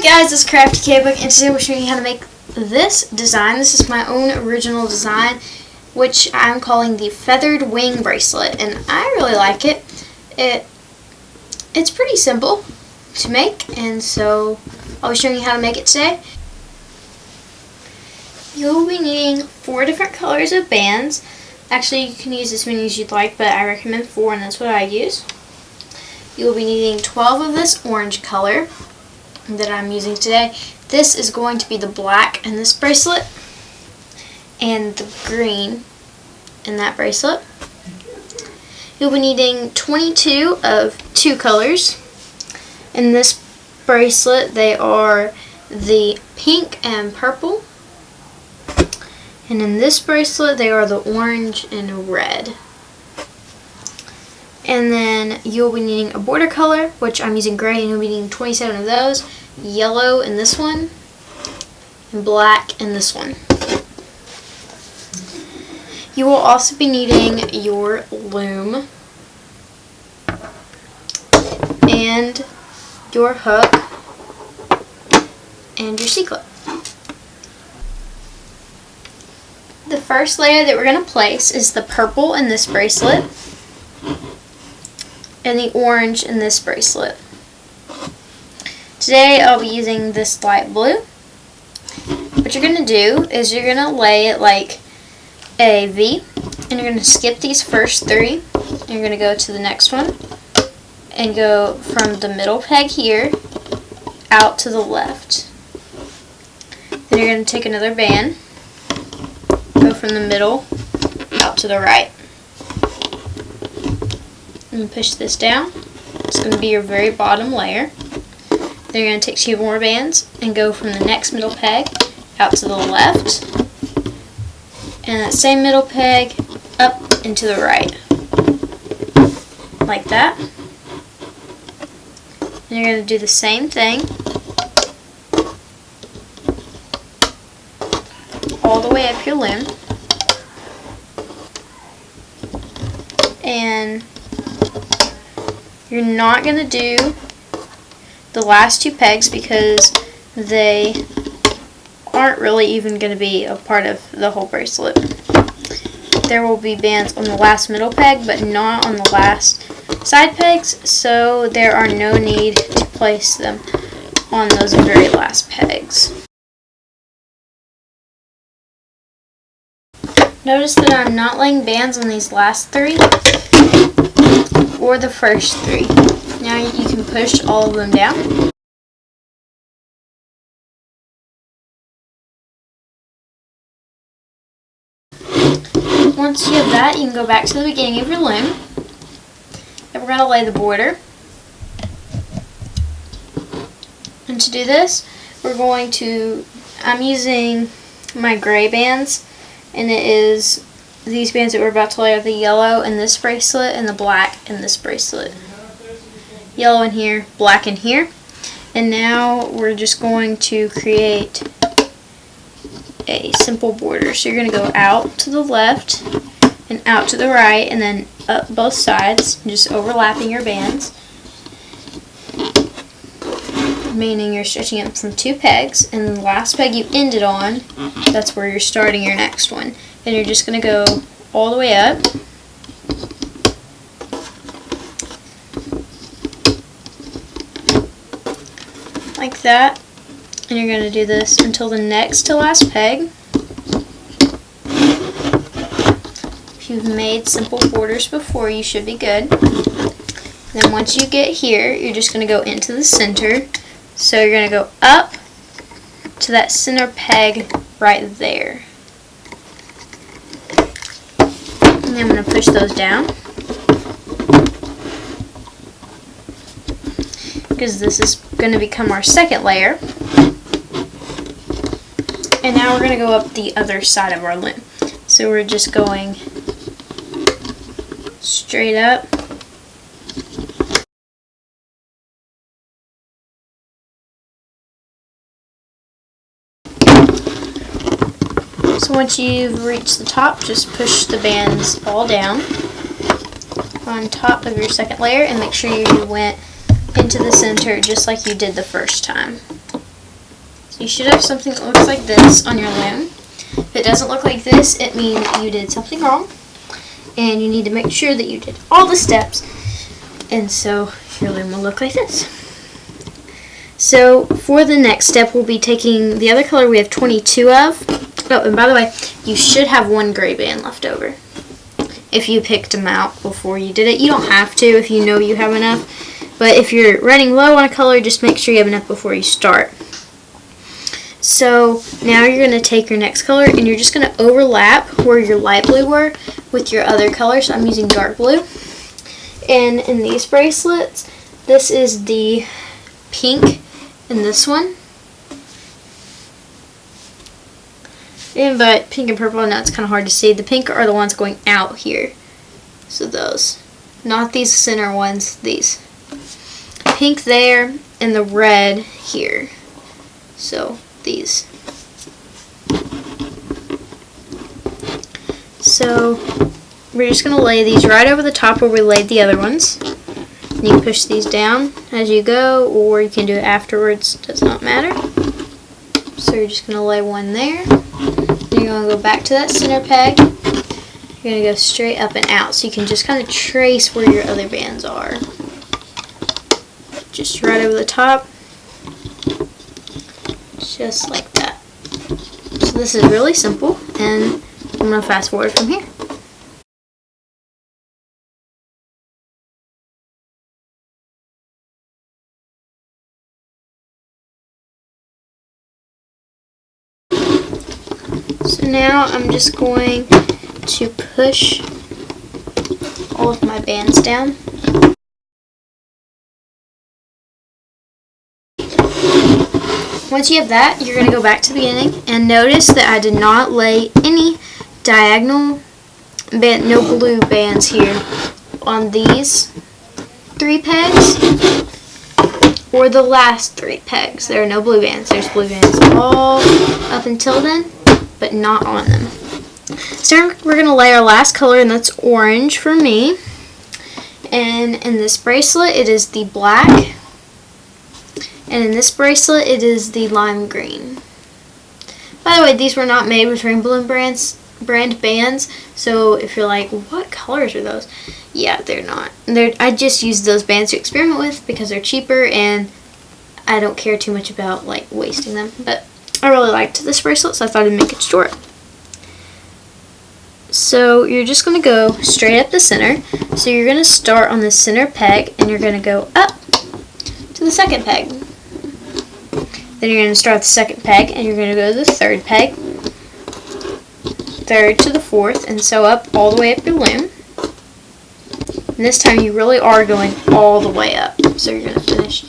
Hi guys, it's Crafty K-Book, and today we're showing you how to make this design. This is my own original design, which I'm calling the Feathered Wing Bracelet, and I really like it. It's pretty simple to make, and so I'll be showing you how to make it today. You'll be needing 4 different colors of bands. Actually, you can use as many as you'd like, but I recommend 4, and that's what I use. You'll be needing 12 of this orange color that I'm using today. This is going to be the black in this bracelet and the green in that bracelet. You'll be needing 22 of 2 colors. In this bracelet they are the pink and purple, and in this bracelet they are the orange and red. And then you'll be needing a border color, which I'm using gray, and you'll be needing 27 of those. Yellow in this one, and black in this one. You will also be needing your loom and your hook and your C-clip. The first layer that we're going to place is the purple in this bracelet and the orange in this bracelet. Today I'll be using this light blue. What you're going to do is you're going to lay it like a V, and you're going to skip these first 3, and you're going to go to the next one and go from the middle peg here out to the left. Then you're going to take another band, go from the middle out to the right, and push this down. It's going to be your very bottom layer. Then you're going to take 2 more bands and go from the next middle peg out to the left, and that same middle peg up and to the right, like that. And you're going to do the same thing all the way up your loom. And you're not going to do the last 2 pegs because they aren't really even going to be a part of the whole bracelet. There will be bands on the last middle peg, but not on the last side pegs, so there are no need to place them on those very last pegs. Notice that I'm not laying bands on these last 3 or the first 3. Now you can push all of them down. Once you have that, you can go back to the beginning of your loom, and we're going to lay the border. And to do this, I'm using my gray bands, and it is these bands that we're about to lay are the yellow in this bracelet and the black in this bracelet. Yellow in here, black in here. And now we're just going to create a simple border. So you're going to go out to the left and out to the right, and then up both sides, just overlapping your bands, meaning you're stretching it from 2 pegs, and the last peg you ended on, that's where you're starting your next one. And you're just going to go all the way up. Like that, and you're going to do this until the next to last peg. If you've made simple borders before, you should be good. Then once you get here, you're just going to go into the center. So you're going to go up to that center peg right there. And then I'm going to push those down, because this is going to become our second layer. And now we're going to go up the other side of our loom. So we're just going straight up. So once you've reached the top, just push the bands all down on top of your second layer, and make sure you went into the center just like you did the first time. So you should have something that looks like this on your loom. If it doesn't look like this, it means you did something wrong. And you need to make sure that you did all the steps. And so your loom will look like this. So for the next step, we'll be taking the other color we have 22 of. Oh, and by the way, you should have one gray band left over. If you picked them out before you did it. You don't have to if you know you have enough. But if you're running low on a color, just make sure you have enough before you start. So now you're going to take your next color and you're just going to overlap where your light blue were with your other color. So I'm using dark blue. And in these bracelets, this is the pink in this one. But pink and purple, now it's kind of hard to see. The pink are the ones going out here. So those. Not these center ones, these. Pink there and the red here. So these. So we're just going to lay these right over the top where we laid the other ones. And you can push these down as you go, or you can do it afterwards, does not matter. So you're just going to lay one there. Then you're going to go back to that center peg. You're going to go straight up and out, so you can just kind of trace where your other bands are. Just right over the top. Just like that. So this is really simple, and I'm going to fast forward from here. So now I'm just going to push all of my bands down. Once you have that, you're going to go back to the beginning and notice that I did not lay any diagonal band, no blue bands here on these 3 pegs or the last 3 pegs. There are no blue bands. There's blue bands all up until then, but not on them. So we're going to lay our last color, and that's orange for me. And in this bracelet, it is the black. And in this bracelet, it is the lime green. By the way, these were not made with Rainbow brand bands. So if you're like, what colors are those? Yeah, they're not. I just used those bands to experiment with because they're cheaper, and I don't care too much about like wasting them. But I really liked this bracelet, so I thought I'd make it short. So you're just going to go straight up the center. So you're going to start on the center peg, and you're going to go up to the second peg. Then you're going to start at the second peg, and you're going to go to the third peg, third to the fourth, and so up all the way up your loom. And this time you really are going all the way up. So you're going to finish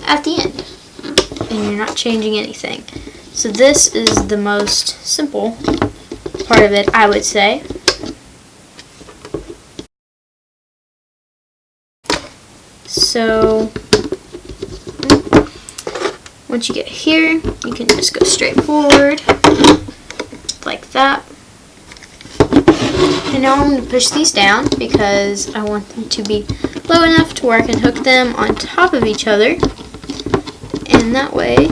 at the end, and you're not changing anything. So this is the most simple part of it, I would say. So once you get here, you can just go straight forward like that. And now I'm going to push these down because I want them to be low enough to where I can hook them on top of each other. And that way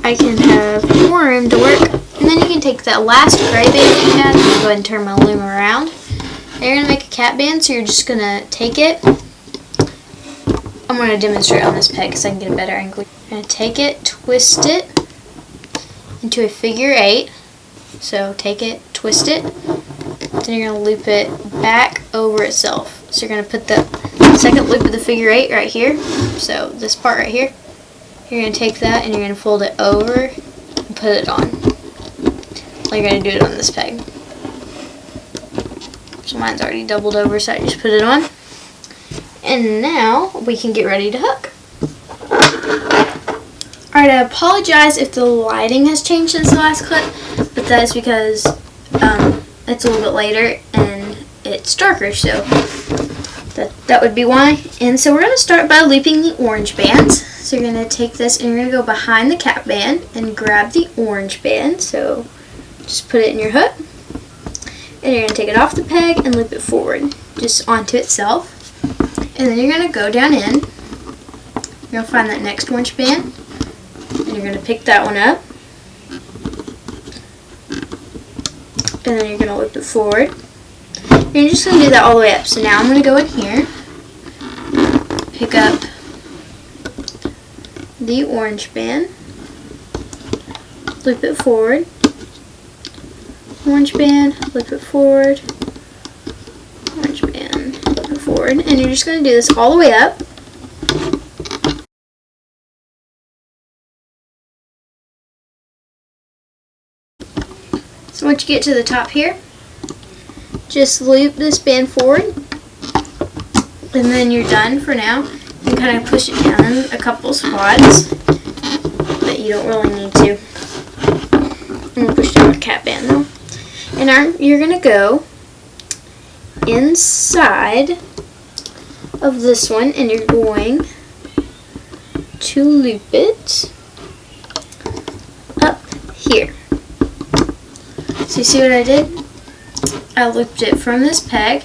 I can have more room to work. And then you can take that last gray band that you had and go ahead and turn my loom around. And you're going to make a cap band, so you're just going to take it. I'm going to demonstrate on this peg because I can get a better angle. You're going to take it, twist it into a figure 8. So take it, twist it, then you're going to loop it back over itself. So you're going to put the second loop of the figure 8 right here. So this part right here. You're going to take that and you're going to fold it over and put it on. Like you're going to do it on this peg. So mine's already doubled over, so I just put it on. And now we can get ready to hook. Alright, I apologize if the lighting has changed since the last clip, but that is because it's a little bit later and it's darker, so that would be why. And so we're going to start by looping the orange bands. So you're going to take this and you're going to go behind the cap band and grab the orange band. So just put it in your hook. And you're going to take it off the peg and loop it forward, just onto itself. And then you're going to go down in. You're going to find that next orange band. And and you're going to pick that one up, and then you're going to loop it forward. And you're just going to do that all the way up. So now I'm going to go in here, pick up the orange band, loop it forward, orange band, loop it forward, orange band, loop it forward, and you're just going to do this all the way up. So once you get to the top here, just loop this band forward, and then you're done for now. You can kind of push it down a couple spots, but you don't really need to. I'm going to push down the cap band though. And you're going to go inside of this one, and you're going to loop it up here. So you see what I did? I looped it from this peg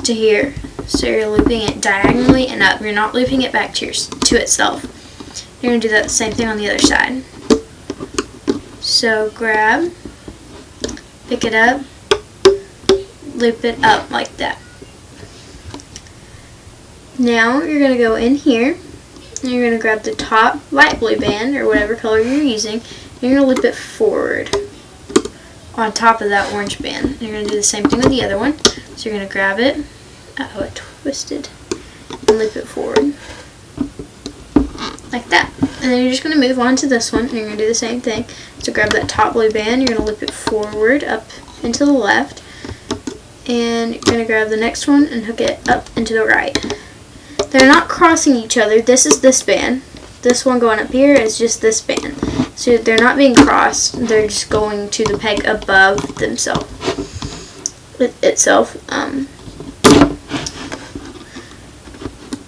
to here. So you're looping it diagonally and up. You're not looping it back to itself. You're going to do that same thing on the other side. So grab, pick it up, loop it up like that. Now you're going to go in here, and you're going to grab the top light blue band, or whatever color you're using, and you're going to loop it forward on top of that orange band. And you're going to do the same thing with the other one. So you're going to grab it, oh it twisted, and loop it forward like that. And then you're just going to move on to this one, and you're going to do the same thing. So grab that top blue band, you're going to loop it forward up and to the left, and you're going to grab the next one and hook it up and to the right. They're not crossing each other. This is this band. This one going up here is just this band. So they're not being crossed. They're just going to the peg above themselves. And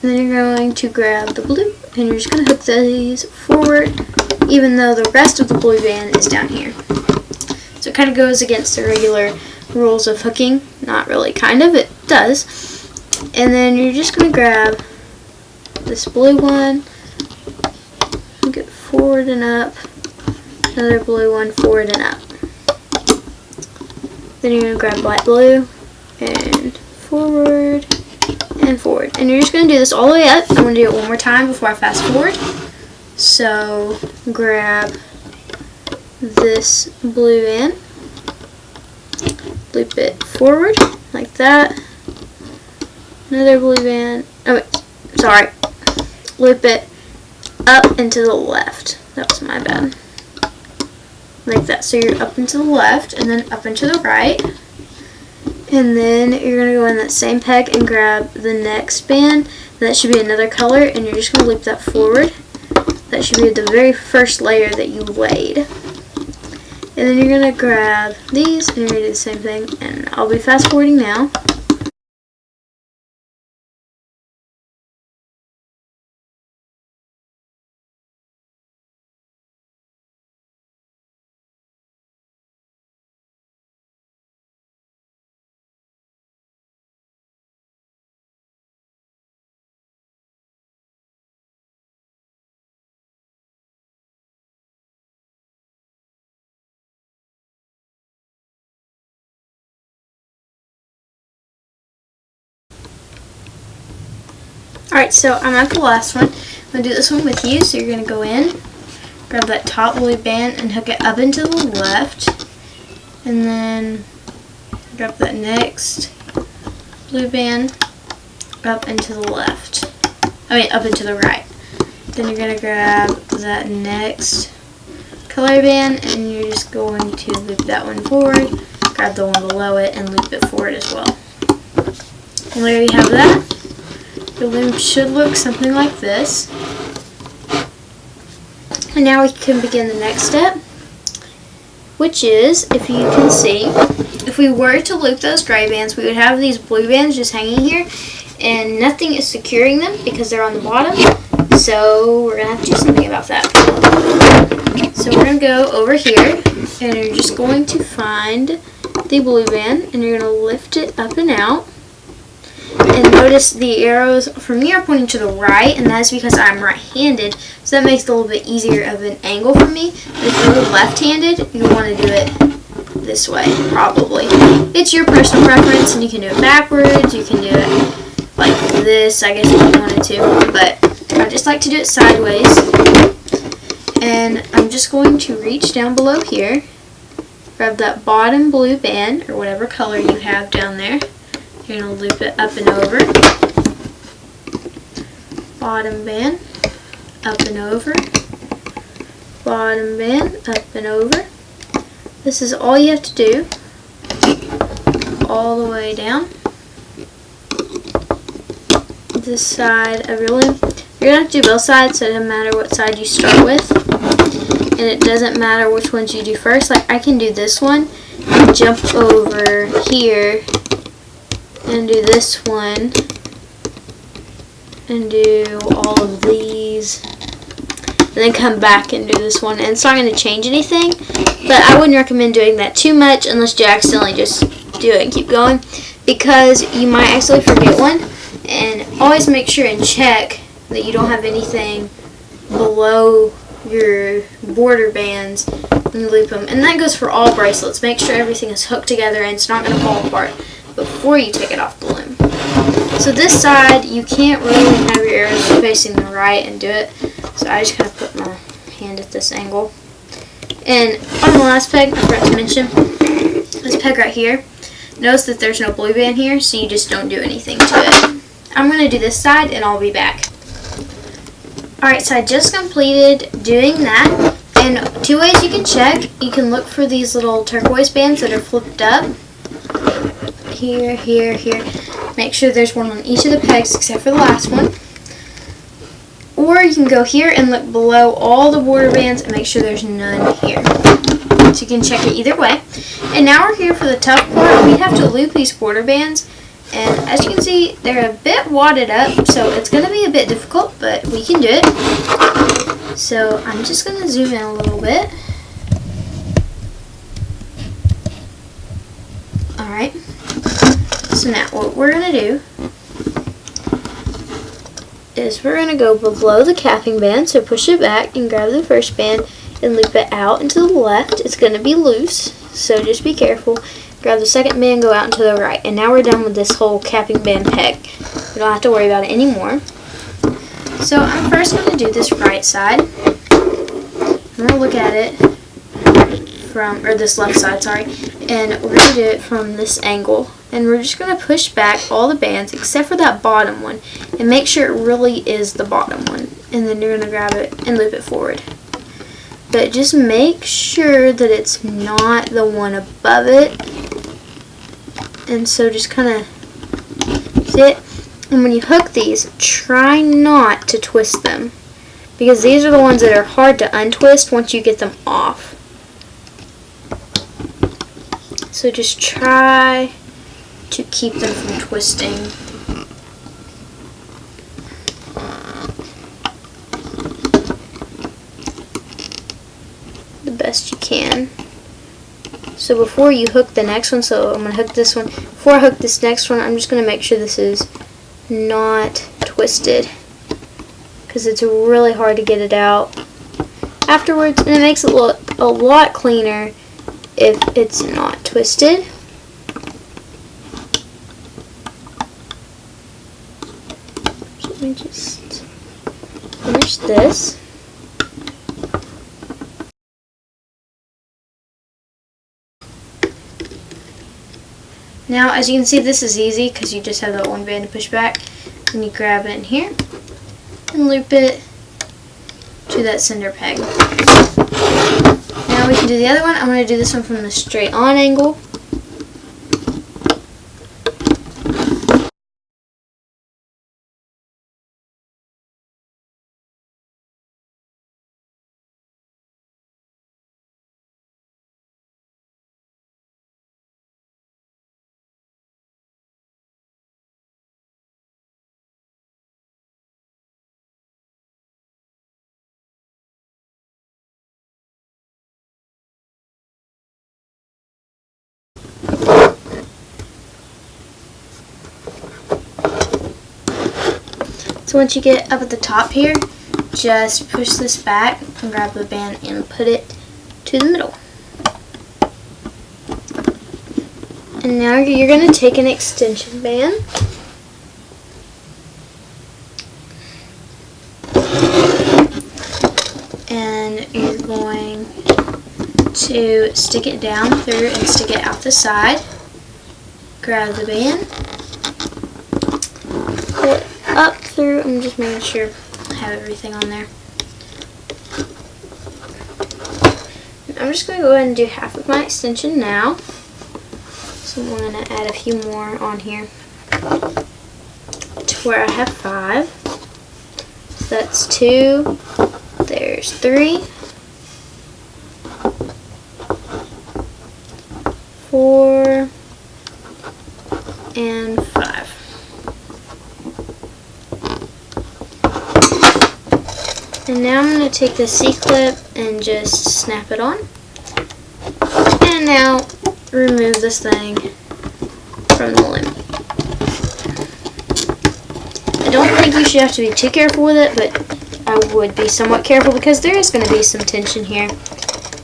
then you're going to grab the blue, and you're just going to hook these forward, even though the rest of the blue band is down here. So it kind of goes against the regular rules of hooking. Not really, kind of, it does. And then you're just going to grab this blue one, hook it forward and up, another blue one forward and up. Then you're going to grab light blue and forward and forward. And you're just going to do this all the way up. I'm going to do it one more time before I fast forward. So grab this blue band, loop it forward like that, another blue band, oh wait, sorry, loop it up and to the left. That was my bad. Like that. So you're up and to the left, and then up and to the right. And then you're going to go in that same peg and grab the next band. That should be another color, and you're just going to loop that forward. That should be the very first layer that you laid. And then you're going to grab these, and you're going to do the same thing. And I'll be fast forwarding now. Alright, so I'm at the last one. I'm going to do this one with you. So you're going to go in, grab that top blue band and hook it up and to the left. And then grab that next blue band up and to the left. Up and to the right. Then you're going to grab that next color band, and you're just going to loop that one forward, grab the one below it, and loop it forward as well. And there you have that. The loom should look something like this. And now we can begin the next step, which is, if you can see, if we were to loop those gray bands, we would have these blue bands just hanging here, and nothing is securing them because they're on the bottom. So we're going to have to do something about that. So we're going to go over here, and you're just going to find the blue band, and you're going to lift it up and out. And notice the arrows for me are pointing to the right, and that's because I'm right-handed, so that makes it a little bit easier of an angle for me. But if you're left-handed, you want to do it this way, probably. It's your personal preference, and you can do it backwards, you can do it like this, I guess, if you wanted to, but I just like to do it sideways. And I'm just going to reach down below here, grab that bottom blue band, or whatever color you have down there. You're going to loop it up and over. Bottom band, up and over. Bottom band, up and over. This is all you have to do, all the way down. This side of your loom. You're going to have to do both sides, so it doesn't matter what side you start with. And it doesn't matter which ones you do first. Like, I can do this one and jump over here and do this one and do all of these and then come back and do this one. And it's not going to change anything, but I wouldn't recommend doing that too much unless you accidentally just do it and keep going, because you might actually forget one. And always make sure and check that you don't have anything below your border bands when you loop them. And that goes for all bracelets. Make sure everything is hooked together and it's not going to fall apart before you take it off the loom. So this side, you can't really have your arrows facing the right and do it. So I just kind of put my hand at this angle. And on the last peg, I forgot to mention, this peg right here, notice that there's no blue band here, so you just don't do anything to it. I'm going to do this side and I'll be back. Alright, so I just completed doing that. And two ways you can check. You can look for these little turquoise bands that are flipped up. Here, here, here. Make sure there's one on each of the pegs except for the last one. Or you can go here and look below all the border bands and make sure there's none here. So you can check it either way. And now we're here for the tough part. We have to loop these border bands. And as you can see, they're a bit wadded up, so it's going to be a bit difficult, but we can do it. So I'm just going to zoom in a little bit. Alright. So now what we're going to do is we're going to go below the capping band, so push it back and grab the first band and loop it out and to the left. It's going to be loose, so just be careful. Grab the second band, go out and to the right. And now we're done with this whole capping band peg. We don't have to worry about it anymore. So I'm first going to do this right side. I'm going to look at it from, or this left side, sorry. And we're going to do it from this angle. And we're just going to push back all the bands except for that bottom one. And make sure it really is the bottom one. And then you're going to grab it and loop it forward. But just make sure that it's not the one above it. And so just kind of sit. And when you hook these, try not to twist them, because these are the ones that are hard to untwist once you get them off. So just try to keep them from twisting. The best you can. So before you hook the next one, so I'm going to hook this one, before I hook this next one, I'm just going to make sure this is not twisted, because it's really hard to get it out afterwards, and it makes it look a lot cleaner if it's not twisted. So let me just finish this. Now, as you can see, this is easy because you just have that one band to push back, and you grab it in here and loop it to that center peg. Now we can do the other one. I'm going to do this one from the straight on angle. So once you get up at the top here, just push this back and grab the band and put it to the middle. And now you're going to take an extension band and you're going to stick it down through and stick it out the side. Grab the band, pull it up through. I'm just making sure I have everything on there. I'm just going to go ahead and do half of my extension now. So I'm going to add a few more on here to where I have 5. So that's 2, there's 3, 4, and 5. And now I'm going to take the C-clip and just snap it on. And now remove this thing from the loom. I don't think you should have to be too careful with it, but I would be somewhat careful because there is going to be some tension here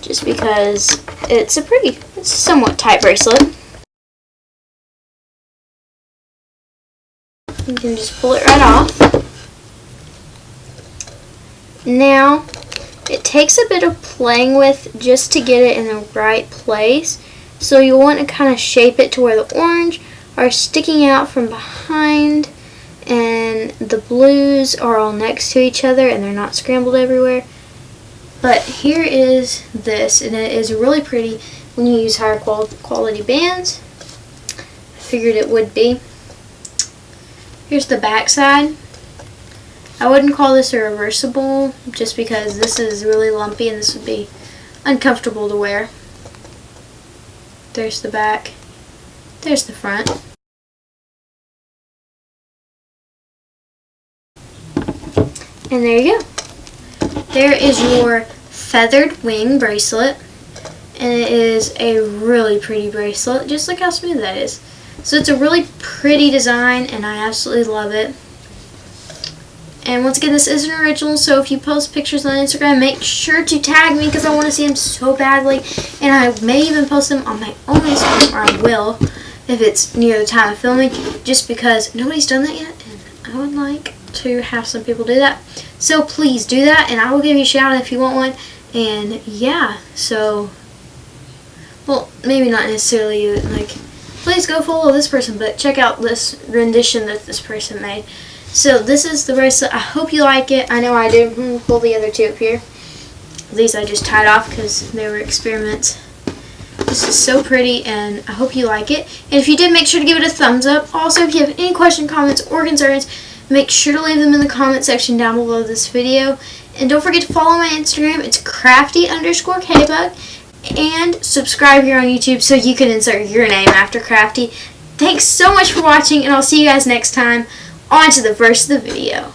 just because it's a somewhat tight bracelet. You can just pull it right off. Now, it takes a bit of playing with just to get it in the right place. So you'll want to kind of shape it to where the orange are sticking out from behind and the blues are all next to each other and they're not scrambled everywhere. But here is this, and it is really pretty when you use higher quality bands. I figured it would be. Here's the back side. I wouldn't call this a reversible just because this is really lumpy and this would be uncomfortable to wear. There's the back. There's the front. And there you go. There is your feathered wing bracelet. And it is a really pretty bracelet, just look how smooth that is. So it's a really pretty design and I absolutely love it. And once again, this is an original, so if you post pictures on Instagram, make sure to tag me because I want to see them so badly. And I may even post them on my own Instagram, or I will if it's near the time of filming, just because nobody's done that yet and I would like to have some people do that. So please do that and I will give you a shout out if you want one. And yeah, so, well, maybe not necessarily like, please go follow this person, but check out this rendition that this person made. So this is the bracelet. I hope you like it. I know I do. Pull the other two up here. These I just tied off because they were experiments. This is so pretty and I hope you like it. And if you did, make sure to give it a thumbs up. Also, if you have any questions, comments, or concerns, make sure to leave them in the comment section down below this video. And don't forget to follow my Instagram. It's crafty_kbug. And subscribe here on YouTube so you can insert your name after Crafty. Thanks so much for watching and I'll see you guys next time. On to the rest of the video.